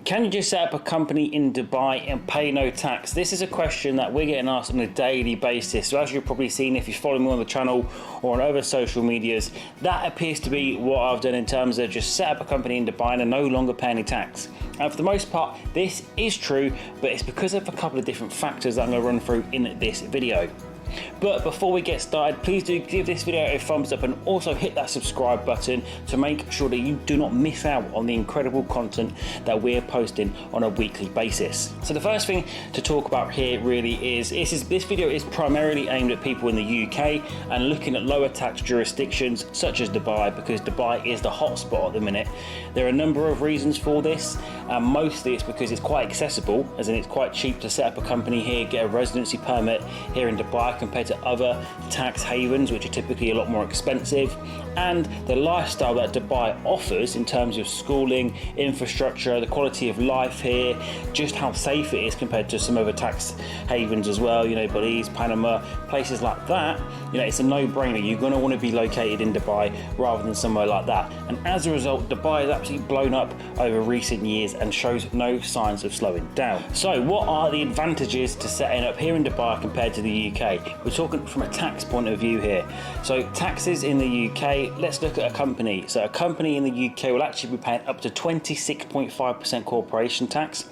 Can you just set up a company in Dubai and pay no tax? This is a question that we're getting asked on a daily basis. So as you've probably seen if you follow me on the channel or on other social medias, that appears to be what I've done in terms of just set up a company in Dubai and no longer pay any tax. And for the most part, this is true, but it's because of a couple of different factors that I'm going to run through in this video. But before we get started, please do give this video a thumbs up and also hit that subscribe button to make sure that you do not miss out on the incredible content that we're posting on a weekly basis. So the first thing to talk about here really is this video is primarily aimed at people in the UK and looking at lower tax jurisdictions such as Dubai, because Dubai is the hotspot at the minute. There are a number of reasons for this, and mostly it's because it's quite accessible, as in it's quite cheap to set up a company here, get a residency permit here in Dubai compared to other tax havens, which are typically a lot more expensive, and the lifestyle that Dubai offers in terms of schooling, infrastructure, the quality of life here, just how safe it is compared to some other tax havens as well, you know, Belize, Panama, places like that. You know, it's a no-brainer. You're going to want to be located in Dubai rather than somewhere like that. And as a result, Dubai has absolutely blown up over recent years and shows no signs of slowing down. So what are the advantages to setting up here in Dubai compared to the UK? We're talking from a tax point of view here. So taxes in the UK, let's look at a company. So a company in the UK will actually be paying up to 26.5% corporation tax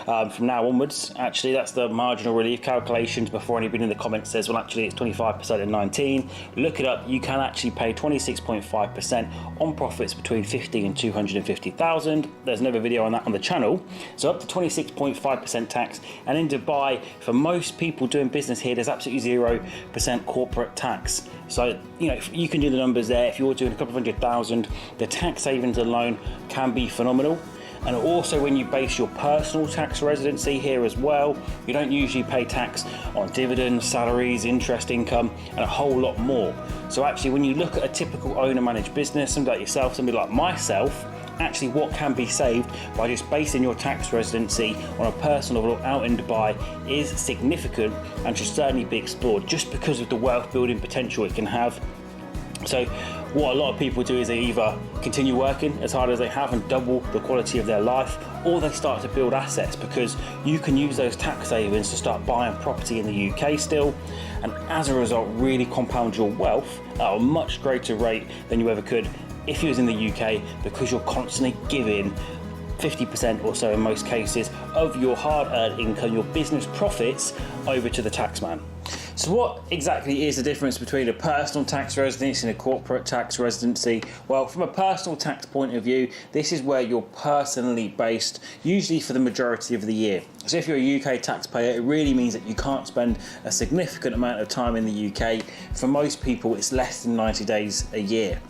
from now onwards. Actually, that's the marginal relief calculations before anybody in the comments says, well, actually it's 25% in 19. Look it up. You can actually pay 26.5% on profits between 50 and 250,000. There's another video on that on the channel. So up to 26.5% tax. And in Dubai, for most people doing business here, there's absolutely 0% corporate tax. So, you know, you can do the numbers there. If you're doing a couple of 100,000, the tax savings alone can be phenomenal. And also when you base your personal tax residency here as well, you don't usually pay tax on dividends, salaries, interest income, and a whole lot more. So actually when you look at a typical owner managed business, somebody like yourself, somebody like myself, actually what can be saved by just basing your tax residency on a personal level out in Dubai is significant and should certainly be explored just because of the wealth building potential it can have. So what a lot of people do is they either continue working as hard as they have and double the quality of their life, or they start to build assets, because you can use those tax savings to start buying property in the UK still, and as a result really compound your wealth at a much greater rate than you ever could if you was in the UK, because you're constantly giving 50% or so in most cases of your hard-earned income, your business profits, over to the taxman. So what exactly is the difference between a personal tax residency and a corporate tax residency? Well, from a personal tax point of view, this is where you're personally based, usually for the majority of the year. So if you're a UK taxpayer, it really means that you can't spend a significant amount of time in the UK. For most people, it's less than 90 days a year.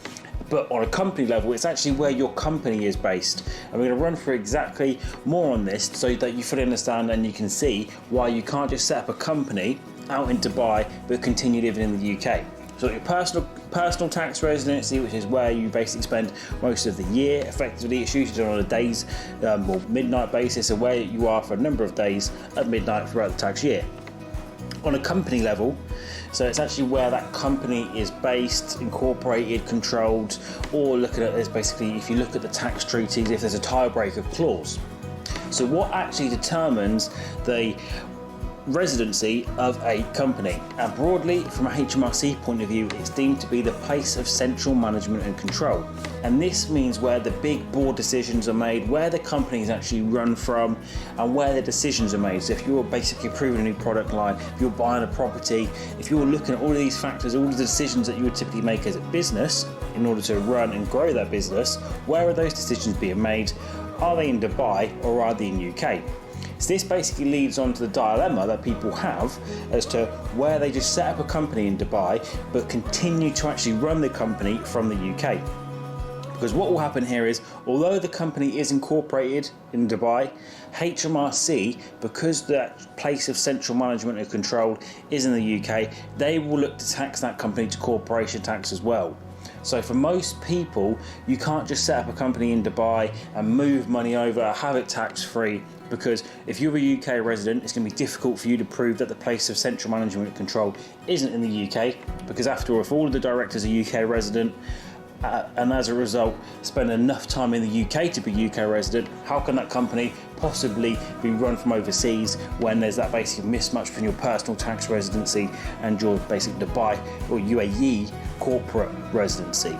But on a company level, it's actually where your company is based. And we're going to run through exactly more on this so that you fully understand and you can see why you can't just set up a company out in Dubai but continue living in the UK. So your personal tax residency, which is where you basically spend most of the year. Effectively, it's usually on a days or midnight basis, so where you are for a number of days at midnight throughout the tax year. On a company level, so it's actually where that company is based, incorporated, controlled, or look at it as basically, if you look at the tax treaties, if there's a tiebreaker clause. So what actually determines the residency of a company? And broadly, from a HMRC point of view, it's deemed to be the place of central management and control. And this means where the big board decisions are made, where the company is actually run from, and where the decisions are made. So if you're basically approving a new product line, if you're buying a property, if you're looking at all of these factors, all of the decisions that you would typically make as a business in order to run and grow that business, where are those decisions being made? Are they in Dubai or are they in UK? So this basically leads on to the dilemma that people have as to where they just set up a company in Dubai but continue to actually run the company from the UK. Because what will happen here is, although the company is incorporated in Dubai, HMRC, because that place of central management and control is in the UK, they will look to tax that company to corporation tax as well. So for most people, you can't just set up a company in Dubai and move money over, have it tax-free, because if you're a UK resident, it's going to be difficult for you to prove that the place of central management and control isn't in the UK, because after all, if all of the directors are UK resident and as a result spend enough time in the UK to be UK resident, how can that company possibly be run from overseas when there's that basic mismatch between your personal tax residency and your basic Dubai or UAE corporate residency?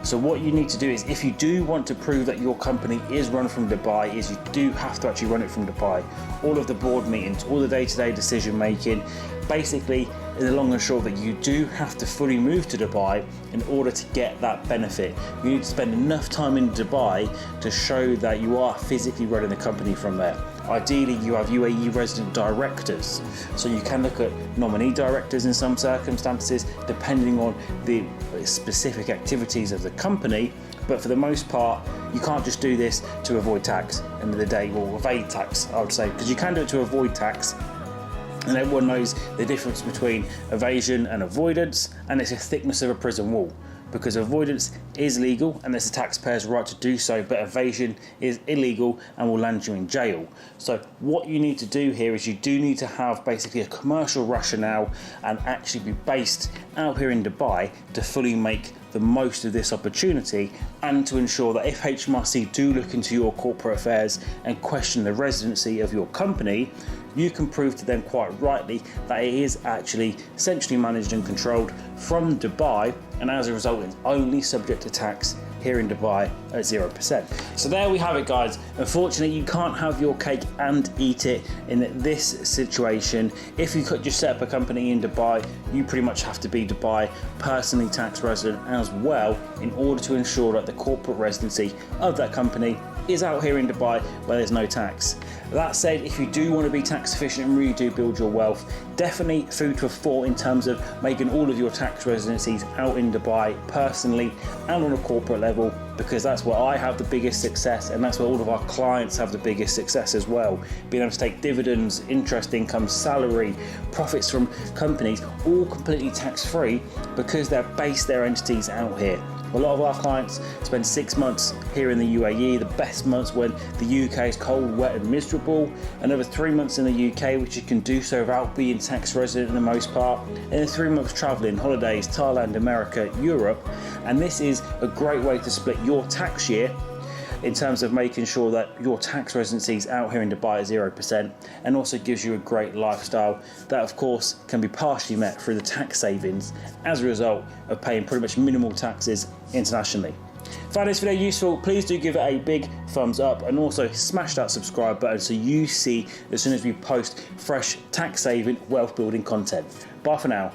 So what you need to do is, if you do want to prove that your company is run from Dubai, is you do have to actually run it from Dubai. All of the board meetings, all the day-to-day decision making, basically in the long and short that you do have to fully move to Dubai in order to get that benefit. You need to spend enough time in Dubai to show that you are physically running the company from there. Ideally, you have UAE resident directors, so you can look at nominee directors in some circumstances, depending on the specific activities of the company. But for the most part, you can't just do this to avoid tax. End of the day, or evade tax, I would say, because you can do it to avoid tax. And everyone knows the difference between evasion and avoidance, and it's a thickness of a prison wall. Because avoidance is legal and it's a taxpayer's right to do so, but evasion is illegal and will land you in jail. So what you need to do here is you do need to have basically a commercial rationale and actually be based out here in Dubai to fully make the most of this opportunity, and to ensure that if HMRC do look into your corporate affairs and question the residency of your company, you can prove to them quite rightly that it is actually centrally managed and controlled from Dubai, and as a result it's only subject to tax here in Dubai at 0%. So there we have it, guys. Unfortunately, you can't have your cake and eat it in this situation. If you could just set up a company in Dubai, you pretty much have to be Dubai personally tax resident as well in order to ensure that the corporate residency of that company is out here in Dubai where there's no tax. That said, if you do want to be tax efficient and really do build your wealth, definitely food for thought in terms of making all of your tax residencies out in Dubai personally and on a corporate level, because that's where I have the biggest success and that's where all of our clients have the biggest success as well. Being able to take dividends, interest income, salary, profits from companies, all completely tax free because they're based their entities out here. A lot of our clients spend 6 months here in the UAE, the best months when the UK is cold, wet and miserable, another 3 months in the UK, which you can do so without being tax resident in the most part, and then 3 months travelling, holidays, Thailand, America, Europe. And this is a great way to split your tax year in terms of making sure that your tax residency is out here in Dubai at 0%, and also gives you a great lifestyle that of course can be partially met through the tax savings as a result of paying pretty much minimal taxes internationally. Found this video useful, please do give it a big thumbs up and also smash that subscribe button so you see as soon as we post fresh tax saving wealth building content. Bye for now.